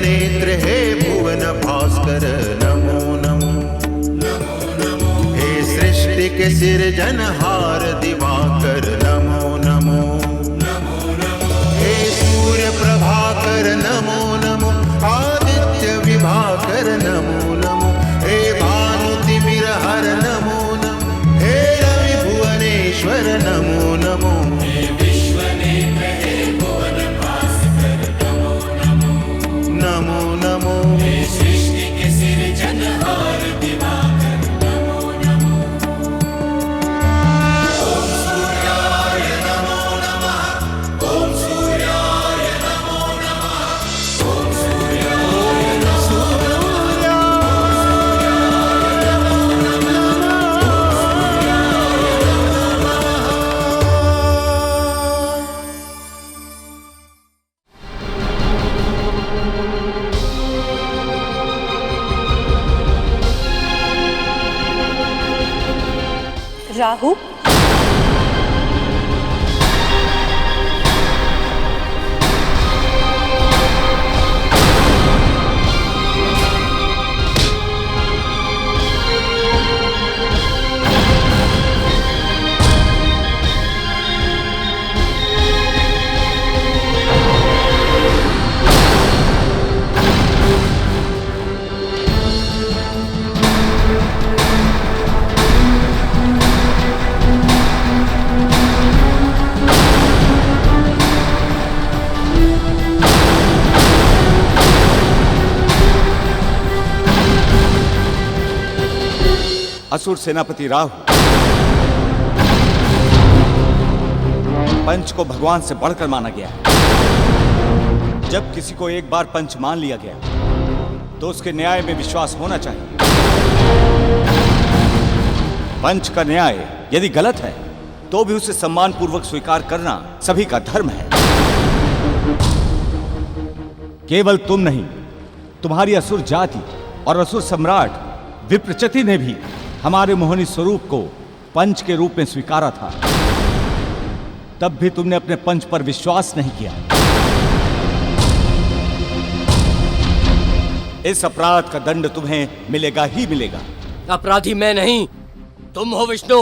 नेत्र हे भुवन भास्कर नमो नमो। हे सृष्टि के सिरजनहार दिवाकर नमो नमो। हे सूर्य प्रभाकर नमो नमो। आदित्य विभाकर नमो नमो। हे भानुतिमिरहर नमो नमो। हे रवि भुवनेश्वर नमो नमो। नमो नमो। हे सृष्टि के सिरजनहार दिवाकर नमो नमो। ओम सूर्याय नमो नमः। ओम सूर्याय नमो नमः। ओम सूर्याय नमो राहु, असुर सेनापति राहु, पंच को भगवान से बढ़कर माना गया है। जब किसी को एक बार पंच मान लिया गया तो उसके न्याय में विश्वास होना चाहिए। पंच का न्याय यदि गलत है तो भी उसे सम्मान पूर्वक स्वीकार करना सभी का धर्म है। केवल तुम नहीं, तुम्हारी असुर जाति और असुर सम्राट विप्रचति ने भी हमारे मोहिनी स्वरूप को पंच के रूप में स्वीकारा था। तब भी तुमने अपने पंच पर विश्वास नहीं किया। इस अपराध का दंड तुम्हें मिलेगा ही मिलेगा। अपराधी मैं नहीं, तुम हो विष्णु।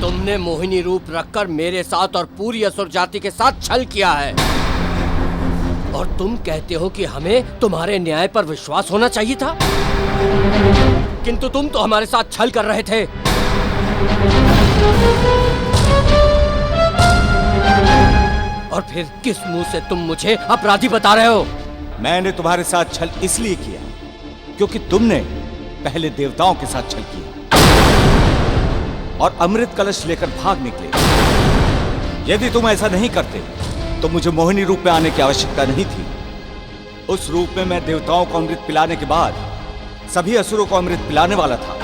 तुमने मोहिनी रूप रखकर मेरे साथ और पूरी असुर जाति के साथ छल किया है, और तुम कहते हो कि हमें तुम्हारे न्याय पर विश्वास होना चाहिए था। किंतु तुम तो हमारे साथ छल कर रहे थे। और फिर किस मुंह से तुम मुझे अपराधी बता रहे हो? मैंने तुम्हारे साथ छल इसलिए किया क्योंकि तुमने पहले देवताओं के साथ छल किया और अमृत कलश लेकर भाग निकले। यदि तुम ऐसा नहीं करते तो मुझे मोहिनी रूप में आने की आवश्यकता नहीं थी। उस रूप में मैं देवताओं को अमृत पिलाने के बाद सभी असुरों को अमृत पिलाने वाला था,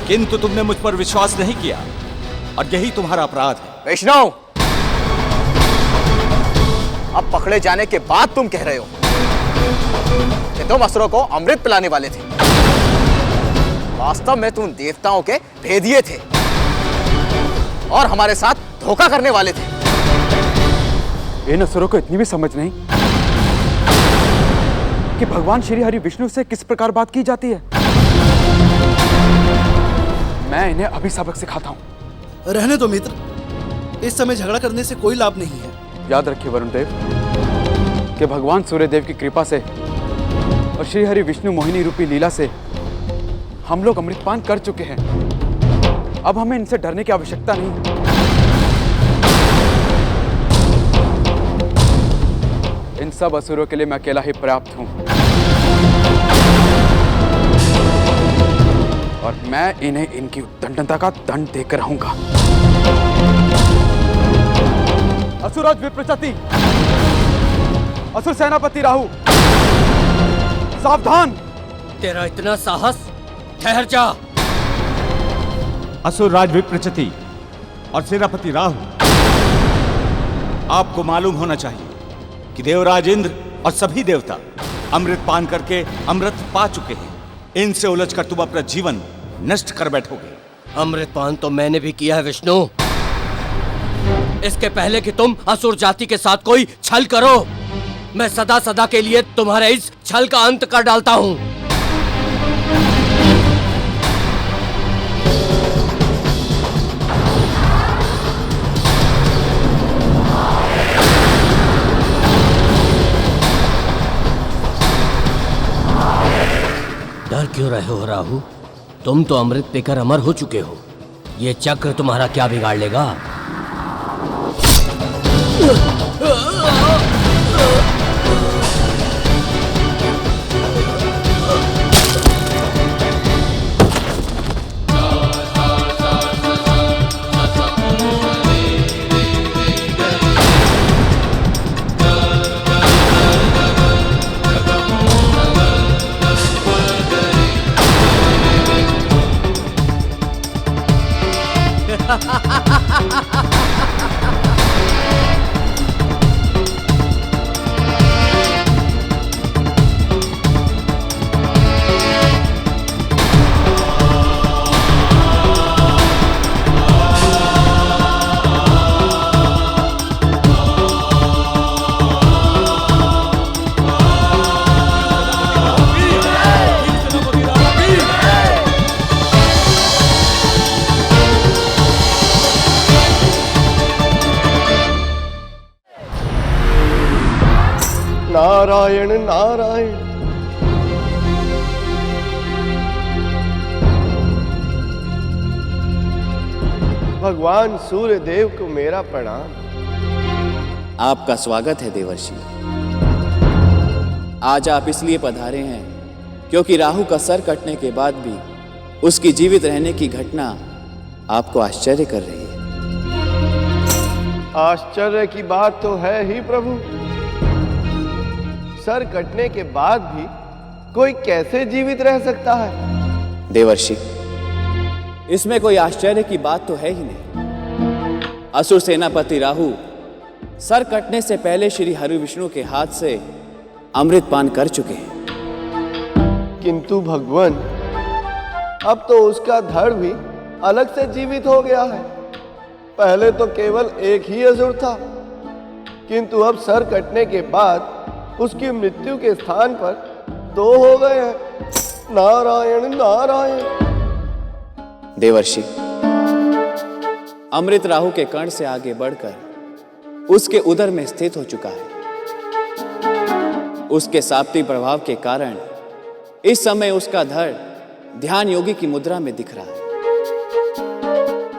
किंतु तुमने मुझ पर विश्वास नहीं किया और यही तुम्हारा अपराध है। वैष्णव, अब पकड़े जाने के बाद तुम कह रहे हो कि तुम असुरों को अमृत पिलाने वाले थे। वास्तव में तुम देवताओं के भेदिए थे और हमारे साथ धोखा करने वाले थे। इन असुरों को इतनी भी समझ नहीं कि भगवान श्री हरि विष्णु से किस प्रकार बात की जाती है। मैं इन्हें अभी सबक सिखाता हूं। रहने दो मित्र, इस समय झगड़ा करने से कोई लाभ नहीं है। याद रखिए वरुण देव कि भगवान सूर्यदेव की कृपा से और श्री हरि विष्णु मोहिनी रूपी लीला से हम लोग अमृतपान कर चुके हैं। अब हमें इनसे डरने की आवश्यकता नहीं। इन सब असुरों के लिए मैं अकेला ही पर्याप्त हूं और मैं इन्हें इनकी उद्दंडता का दंड देकर रहूंगा। असुराज विप्रचति, असुर सेनापति राहु, सावधान! तेरा इतना साहस? ठहर जा। असुर राज विप्रचति और सेनापति राहु, आपको मालूम होना चाहिए कि देवराज इंद्र और सभी देवता अमृत पान करके अमृत पा चुके हैं। इनसे उलझकर तुम अपना जीवन नष्ट कर बैठोगे। अमृत पान तो मैंने भी किया है विष्णु, इसके पहले कि तुम असुर जाति के साथ कोई छल करो, मैं सदा सदा के लिए तुम्हारे इस छल का अंत कर डालता हूं। डर क्यों रहे हो राहु? तुम तो अमृत पीकर अमर हो चुके हो। ये चक्र तुम्हारा क्या बिगाड़ लेगा? नारायण नारायण। भगवान सूर्य देव को मेरा प्रणाम। आपका स्वागत है देवर्षि। आज आप इसलिए पधारे हैं क्योंकि राहु का सर कटने के बाद भी उसकी जीवित रहने की घटना आपको आश्चर्य कर रही है। आश्चर्य की बात तो है ही प्रभु। सर कटने के बाद भी कोई कैसे जीवित रह सकता है? देवर्षि, इसमें कोई आश्चर्य की बात तो है ही नहीं। असुर सेनापति राहु सर कटने से पहले श्री हरि विष्णु के हाथ से अमृत पान कर चुके हैं। किंतु भगवान, अब तो उसका धड़ भी अलग से जीवित हो गया है। पहले तो केवल एक ही असुर था, किंतु अब सर कटने के बाद उसकी मृत्यु के स्थान पर दो हो गए हैं। नारायण नारायण। देवर्षि, अमृत राहु के कर्ण से आगे बढ़कर उसके उदर में स्थित हो चुका है। उसके साप्ती प्रभाव के कारण इस समय उसका धड़ ध्यान योगी की मुद्रा में दिख रहा है,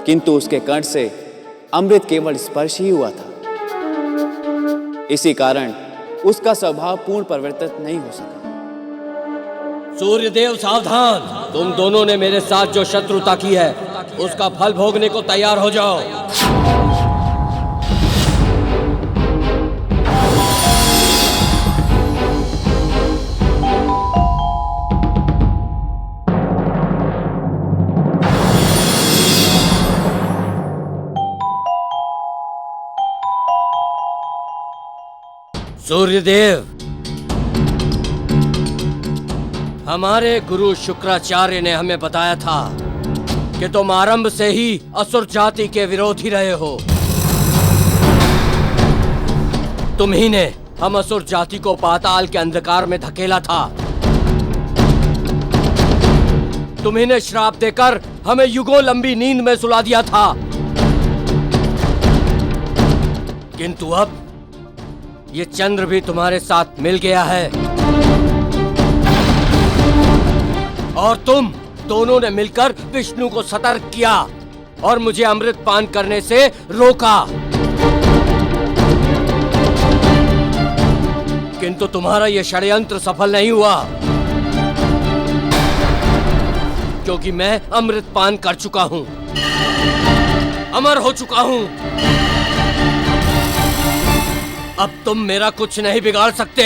किंतु उसके कर्ण से अमृत केवल स्पर्श ही हुआ था। इसी कारण उसका स्वभाव पूर्ण परिवर्तित नहीं हो सका। सूर्यदेव सावधान! तुम दोनों ने मेरे साथ जो शत्रुता की है उसका फल भोगने को तैयार हो जाओ। सूर्यदेव, हमारे गुरु शुक्राचार्य ने हमें बताया था कि तुम आरंभ से ही असुर जाति के विरोधी रहे हो। तुम ही ने हम असुर जाति को पाताल के अंधकार में धकेला था। तुम ही ने श्राप देकर हमें युगों लंबी नींद में सुला दिया था। किंतु अब ये चंद्र भी तुम्हारे साथ मिल गया है और तुम दोनों ने मिलकर विष्णु को सतर्क किया और मुझे अमृत पान करने से रोका। किंतु तुम्हारा यह षड्यंत्र सफल नहीं हुआ, क्योंकि मैं अमृत पान कर चुका हूं, अमर हो चुका हूं। अब तुम मेरा कुछ नहीं बिगाड़ सकते।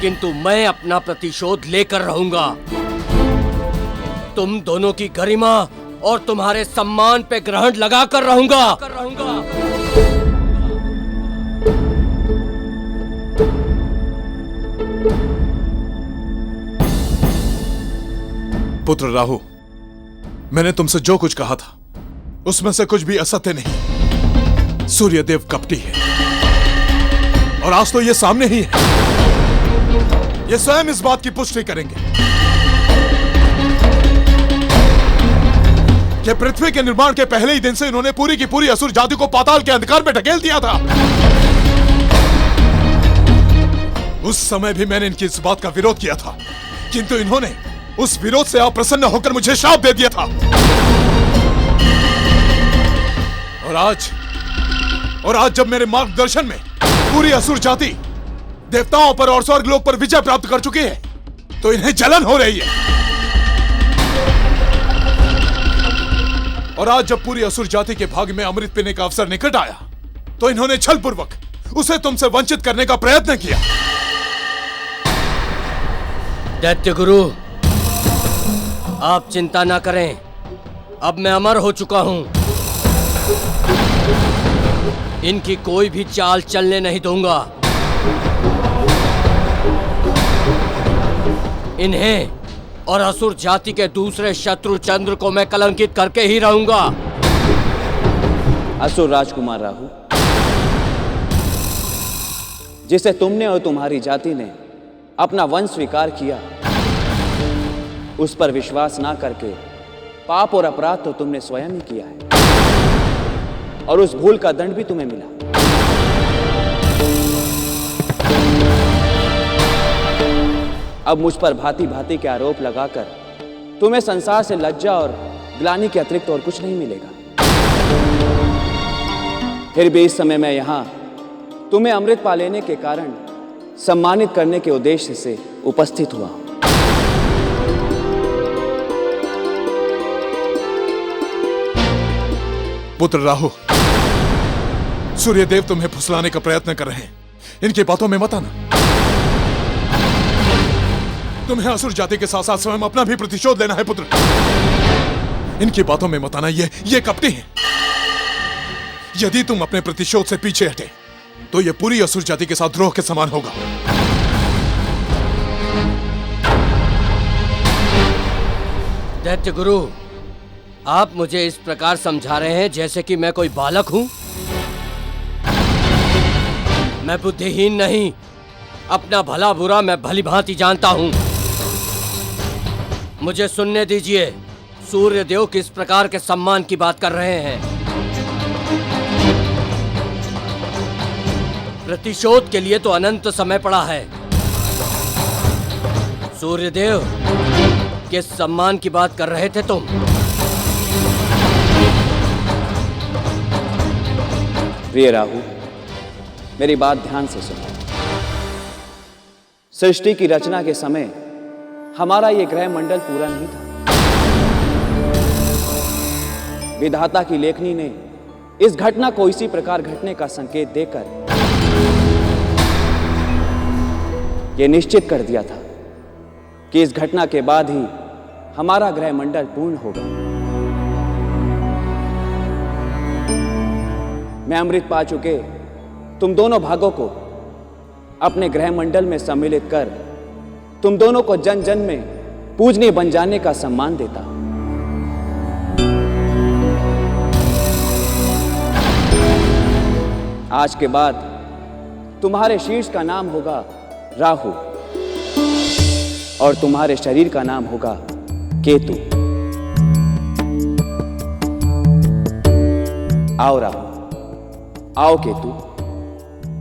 किंतु मैं अपना प्रतिशोध लेकर रहूंगा। तुम दोनों की गरिमा और तुम्हारे सम्मान पे ग्रहण लगाकर रहूंगा। पुत्र राहु, मैंने तुमसे जो कुछ कहा था उसमें से कुछ भी असत्य नहीं। सूर्यदेव कपटी है और आज तो ये सामने ही है। ये स्वयं इस बात की पुष्टि करेंगे कि पृथ्वी के निर्माण के पहले ही दिन से इन्होंने पूरी की पूरी असुर जाति को पाताल के अंधकार में ढकेल दिया था। उस समय भी मैंने इनकी इस बात का विरोध किया था, किंतु इन्होंने उस विरोध से अप्रसन्न होकर मुझे शाप दे दिया था। और आज जब मेरे मार्गदर्शन में पूरी असुर जाति देवताओं पर और स्वर्गलोक पर विजय प्राप्त कर चुकी है, तो इन्हें जलन हो रही है। और आज जब पूरी असुर जाति के भाग में अमृत पीने का अवसर निकट आया, तो इन्होंने छलपूर्वक उसे तुमसे वंचित करने का प्रयत्न किया। दैत्य गुरु, आप चिंता ना करें, अब मैं अमर हो चुका हूं। इनकी कोई भी चाल चलने नहीं दूंगा। इन्हें और असुर जाति के दूसरे शत्रु चंद्र को मैं कलंकित करके ही रहूंगा। असुर राजकुमार राहु, जिसे तुमने और तुम्हारी जाति ने अपना वंश स्वीकार किया, उस पर विश्वास ना करके पाप और अपराध तो तुमने स्वयं ही किया है, और उस भूल का दंड भी तुम्हें मिला। अब मुझ पर भांति भांति के आरोप लगाकर तुम्हें संसार से लज्जा और ग्लानि के अतिरिक्त और कुछ नहीं मिलेगा। फिर भी इस समय मैं यहां तुम्हें अमृत पा लेने के कारण सम्मानित करने के उद्देश्य से उपस्थित हुआ हूं। पुत्र राहु, सूर्यदेव तुम्हें फुसलाने का प्रयत्न कर रहे हैं। इनकी बातों में मत आना। तुम्हें असुर जाति के साथ साथ स्वयं अपना भी प्रतिशोध लेना है पुत्र। इनकी बातों में मत आना। ये कपटी हैं। यदि तुम अपने प्रतिशोध से पीछे हटे तो यह पूरी असुर जाति के साथ द्रोह के समान होगा। दैत्य गुरु, आप मुझे इस प्रकार समझा रहे हैं जैसे कि मैं कोई बालक हूं। मैं बुद्धिहीन नहीं, अपना भला बुरा मैं भली भांति जानता हूं। मुझे सुनने दीजिए, सूर्यदेव किस प्रकार के सम्मान की बात कर रहे हैं। प्रतिशोध के लिए तो अनंत समय पड़ा है। सूर्यदेव, किस सम्मान की बात कर रहे थे तुम? प्रिय राहु, मेरी बात ध्यान से सुनो। सृष्टि की रचना के समय हमारा यह ग्रह मंडल पूरा नहीं था। विधाता की लेखनी ने इस घटना को इसी प्रकार घटने का संकेत देकर यह निश्चित कर दिया था कि इस घटना के बाद ही हमारा ग्रह मंडल पूर्ण होगा। मैं अमृत पा चुके तुम दोनों भागों को अपने ग्रह मंडल में सम्मिलित कर तुम दोनों को जन जन में पूजनीय बन जाने का सम्मान देता हूं। आज के बाद तुम्हारे शीर्ष का नाम होगा राहु और तुम्हारे शरीर का नाम होगा केतु। आओ राहु, आओ केतु,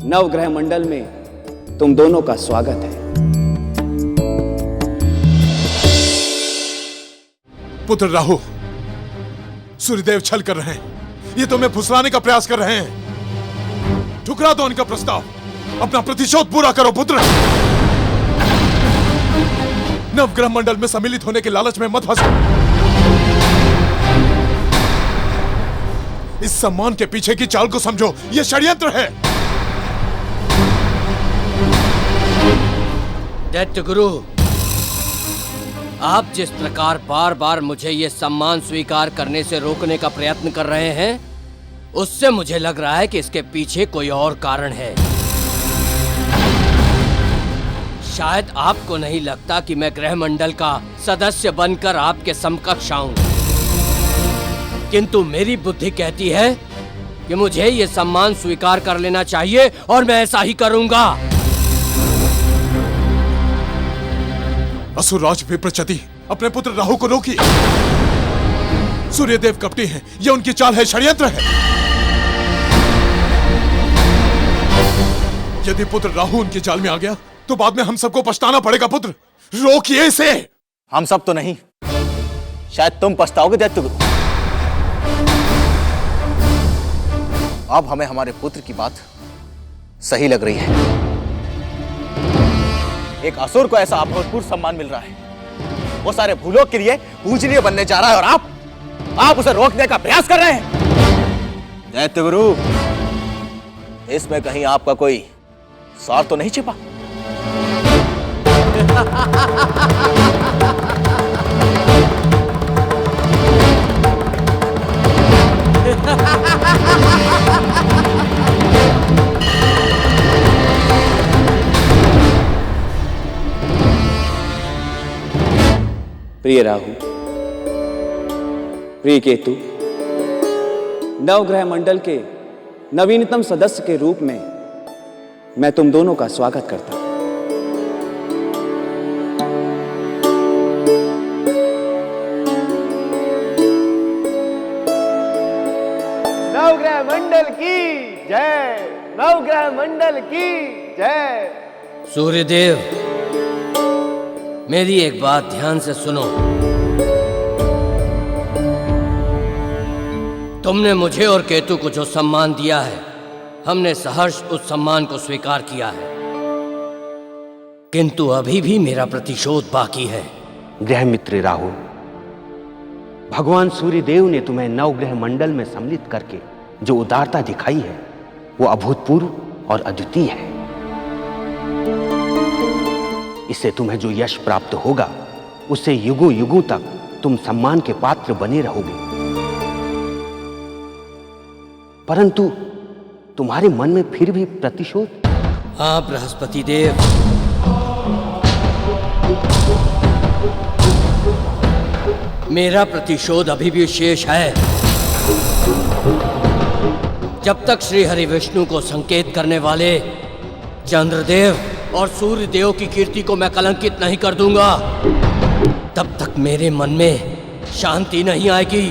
नवग्रह मंडल में तुम दोनों का स्वागत है। पुत्र राहु, सूर्यदेव छल कर रहे हैं। ये तुम्हें फुसलाने का प्रयास कर रहे हैं। ठुकरा दो उनका प्रस्ताव। अपना प्रतिशोध पूरा करो पुत्र। नवग्रह मंडल में सम्मिलित होने के लालच में मत फंसो। इस सम्मान के पीछे की चाल को समझो। यह षड्यंत्र है। दैत्य गुरु, आप जिस प्रकार बार बार मुझे ये सम्मान स्वीकार करने से रोकने का प्रयत्न कर रहे हैं, उससे मुझे लग रहा है कि इसके पीछे कोई और कारण है। शायद आपको नहीं लगता कि मैं ग्रह मंडल का सदस्य बनकर आपके समकक्ष आऊं। किंतु मेरी बुद्धि कहती है कि मुझे ये सम्मान स्वीकार कर लेना चाहिए और मैं ऐसा ही करूंगा। असुरराज विप्रचति, अपने पुत्र राहु को रोकिए। सूर्यदेव कपटी हैं, यह उनकी चाल है, षड्यंत्र है। यदि पुत्र राहु उनकी चाल में आ गया तो बाद में हम सबको पछताना पड़ेगा। पुत्र, रोकिए इसे। हम सब तो नहीं, शायद तुम पछताओगे दैत्यगुरु। अब हमें हमारे पुत्र की बात सही लग रही है। एक असुर को ऐसा अभूतपूर्व सम्मान मिल रहा है, वो सारे भूलोक के लिए पूजनीय बनने जा रहा है, और आप उसे रोकने का प्रयास कर रहे हैं। दैत्यगुरु, इसमें कहीं आपका कोई स्वार्थ तो नहीं छिपा? प्रिय राहु, प्रिय केतु, नवग्रह मंडल के नवीनतम सदस्य के रूप में मैं तुम दोनों का स्वागत करता हूं। नवग्रह मंडल की जय, नवग्रह मंडल की जय। सूर्यदेव, मेरी एक बात ध्यान से सुनो। तुमने मुझे और केतु को जो सम्मान दिया है, हमने सहर्ष उस सम्मान को स्वीकार किया है, किंतु अभी भी मेरा प्रतिशोध बाकी है। ग्रह मित्र राहु, भगवान सूर्यदेव ने तुम्हें नवग्रह मंडल में सम्मिलित करके जो उदारता दिखाई है वो अभूतपूर्व और अद्वितीय है। इससे तुम्हें जो यश प्राप्त होगा उससे युगों युगों तक तुम सम्मान के पात्र बने रहोगे। परंतु तुम्हारे मन में फिर भी प्रतिशोध? हाँ बृहस्पति देव, मेरा प्रतिशोध अभी भी शेष है। जब तक श्री हरि विष्णु को संकेत करने वाले चंद्रदेव और सूर्य देव की कीर्ति को मैं कलंकित नहीं कर दूंगा, तब तक मेरे मन में शांति नहीं आएगी।